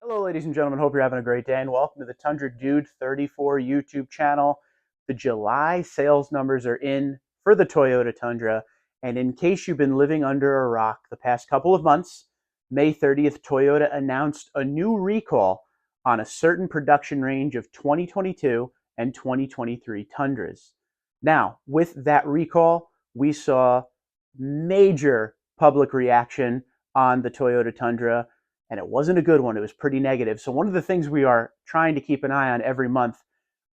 Hello, ladies and gentlemen. Hope you're having a great day, and welcome to the Tundra Dude 34 YouTube channel. The July sales numbers are in for the Toyota Tundra, and in case you've been living under a rock the past couple of months, May 30th, Toyota announced a new recall on a certain production range of 2022 and 2023 Tundras. Now, with that recall, we saw major public reaction on the Toyota Tundra, and it wasn't a good one. It was pretty negative. So one of the things we are trying to keep an eye on every month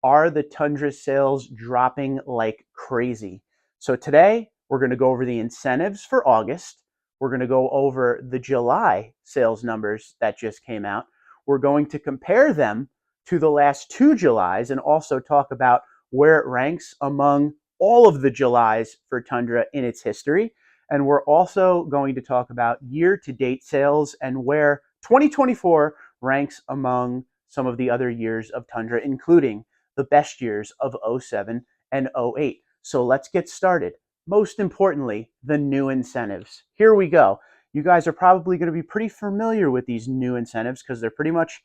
are the Tundra sales dropping like crazy. So today we're going to go over the incentives for August. We're going to go over the July sales numbers that just came out. We're going to compare them to the last two Julys and also talk about where it ranks among all of the Julys for Tundra in its history. And we're also going to talk about year-to-date sales and where 2024 ranks among some of the other years of Tundra, including the best years of 07 and 08. So let's get started. Most importantly, the new incentives. Here we go. You guys are probably going to be pretty familiar with these new incentives because they're pretty much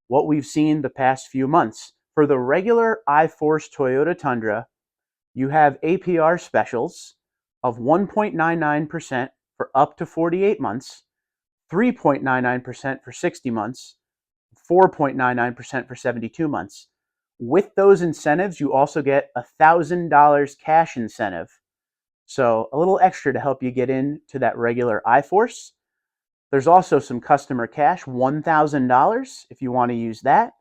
what we've seen the past few months. For the regular I-Force Toyota Tundra, you have APR specials of 1.99% for up to 48 months, 3.99% for 60 months, 4.99% for 72 months. With those incentives, you also get a $1,000 cash incentive. So a little extra to help you get into that regular I-Force. There's also some customer cash, $1,000 if you want to use that.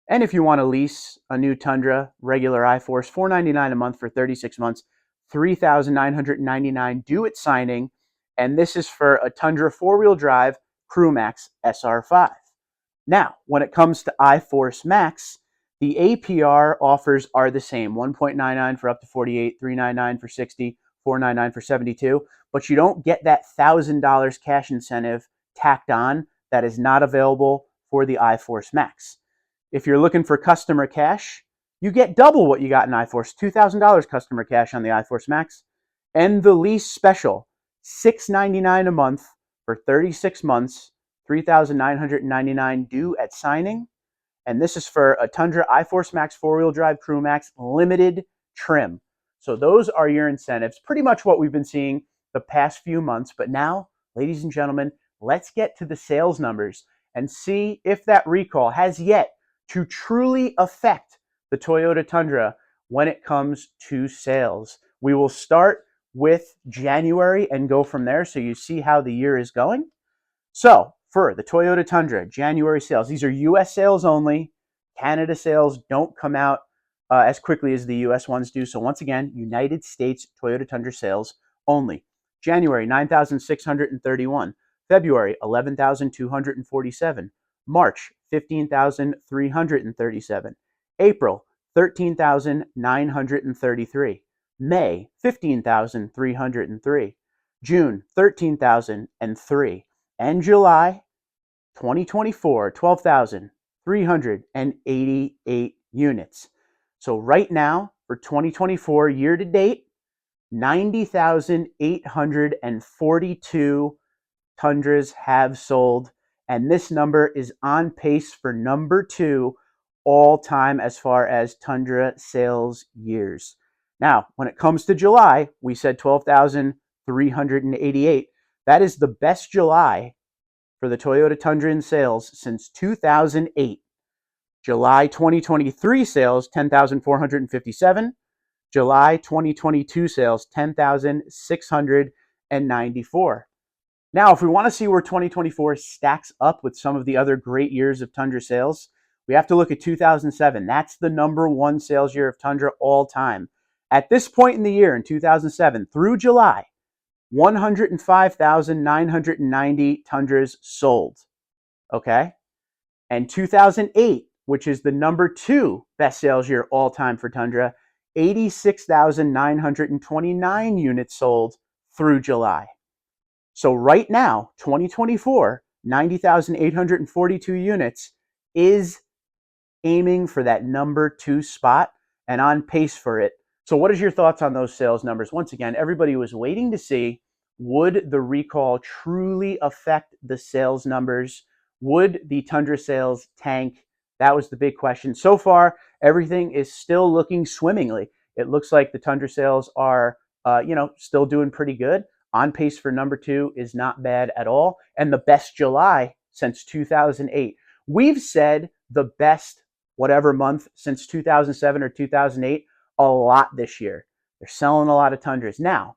And if you want to lease a new Tundra regular I-Force, $499 a month for 36 months, $3,999 due at signing, and this is for a Tundra four-wheel drive Crewmax SR5. Now, when it comes to I-Force Max, the APR offers are the same, 1.99 for up to 48, 3.99 for 60, 4.99 for 72, but you don't get that $1,000 cash incentive tacked on that is not available for the I-Force Max. If you're looking for customer cash, you get double what you got in I-Force, $2,000 customer cash on the I-Force Max. And the lease special, $699 a month for 36 months, $3,999 due at signing. And this is for a Tundra I-Force Max four-wheel drive Crewmax limited trim. So those are your incentives, pretty much what we've been seeing the past few months. But now, ladies and gentlemen, let's get to the sales numbers and see if that recall has yet to truly affect the Toyota Tundra when it comes to sales. We will start with January and go from there so you see how the year is going. So for the Toyota Tundra, January sales, these are US sales only. Canada sales don't come out as quickly as the US ones do. So once again, United States Toyota Tundra sales only. January, 9,631. February, 11,247. March, 15,337. April, 13,933. May, 15,303. June, 13,003. And July, 2024, 12,388 units. So right now, for 2024 year to date, 90,842 Tundras have sold, and this number is on pace for number 2 all time as far as Tundra sales years. Now, when it comes to July, we said 12,388. That is the best July for the Toyota Tundra in sales since 2008. July 2023 sales, 10,457. July 2022 sales, 10,694. Now, if we want to see where 2024 stacks up with some of the other great years of Tundra sales, we have to look at 2007. That's the number 1 sales year of Tundra all time. At this point in the year, in 2007, through July, 105,990 Tundras sold. Okay? And 2008, which is the number 2 best sales year all time for Tundra, 86,929 units sold through July. So right now, 2024, 90,842 units is aiming for that number 2 spot and on pace for it. So what is your thoughts on those sales numbers? Once again, everybody was waiting to see, would the recall truly affect the sales numbers Would the Tundra sales tank? That was the big question. So far, everything is still looking swimmingly. It looks like the Tundra sales are, still doing pretty good. On pace for number 2 is not bad at all, and the best July since 2008. We've said the best whatever month since 2007 or 2008 a lot this year. They're selling a lot of Tundras. Now,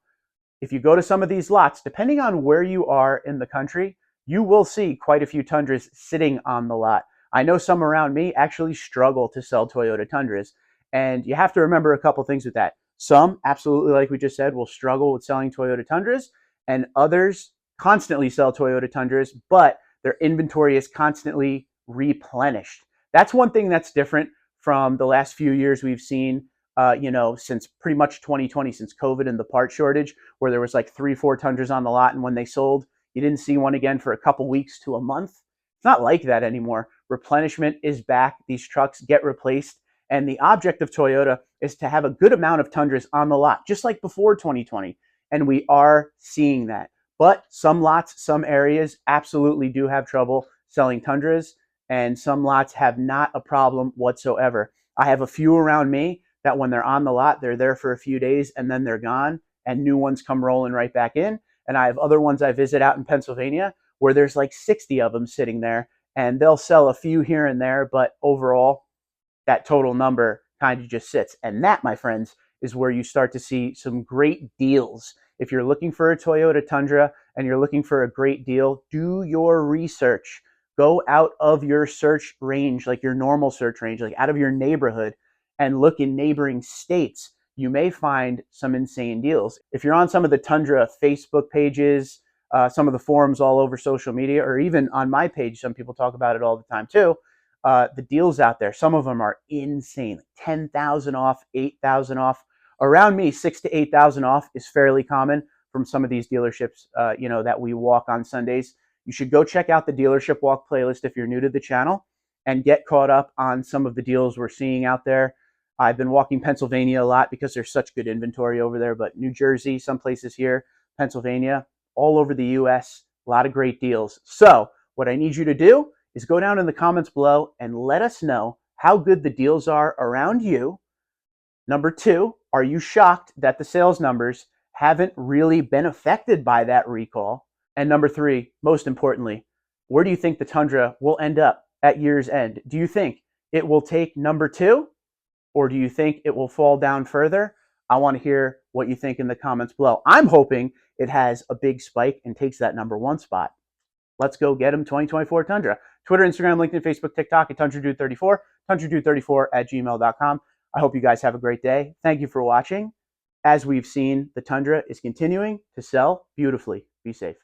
if you go to some of these lots, depending on where you are in the country, you will see quite a few Tundras sitting on the lot. I know some around me actually struggle to sell Toyota Tundras, and you have to remember a couple things with that. Some, absolutely, like we just said, will struggle with selling Toyota Tundras, and others constantly sell Toyota Tundras, but their inventory is constantly replenished. That's one thing that's different from the last few years we've seen, since pretty much 2020, since COVID and the part shortage, where there was like 3-4 Tundras on the lot, and when they sold, you didn't see one again for a couple weeks to a month. It's not like that anymore. Replenishment is back. These trucks get replaced. And the object of Toyota is to have a good amount of Tundras on the lot, just like before 2020. And we are seeing that. But some lots, some areas absolutely do have trouble selling Tundras, and some lots have not a problem whatsoever. I have a few around me that when they're on the lot, they're there for a few days and then they're gone, and new ones come rolling right back in. And I have other ones I visit out in Pennsylvania where there's like 60 of them sitting there, and they'll sell a few here and there, but overall, that total number kind of just sits. And that, my friends, is where you start to see some great deals. If you're looking for a Toyota Tundra and you're looking for a great deal, do your research. Go out of your search range, like your normal search range, like out of your neighborhood, and look in neighboring states. You may find some insane deals. If you're on some of the Tundra Facebook pages, some of the forums all over social media, or even on my page, some people talk about it all the time too. The deals out there, some of them are insane. 10,000 off, 8,000 off. Around me, 6,000 to 8,000 off is fairly common from some of these dealerships, that we walk on Sundays. You should go check out the dealership walk playlist if you're new to the channel and get caught up on some of the deals we're seeing out there. I've been walking Pennsylvania a lot because there's such good inventory over there, but New Jersey, some places here, Pennsylvania, all over the US, a lot of great deals. So what I need you to do is go down in the comments below and let us know how good the deals are around you. Number 2, are you shocked that the sales numbers haven't really been affected by that recall? And number 3, most importantly, where do you think the Tundra will end up at year's end? Do you think it will take number 2, or do you think it will fall down further? I want to hear what you think in the comments below. I'm hoping it has a big spike and takes that number 1 spot. Let's go get him 2024 Tundra. Twitter, Instagram, LinkedIn, Facebook, TikTok at TundraDude34, TundraDude34@gmail.com. I hope you guys have a great day. Thank you for watching. As we've seen, the Tundra is continuing to sell beautifully. Be safe.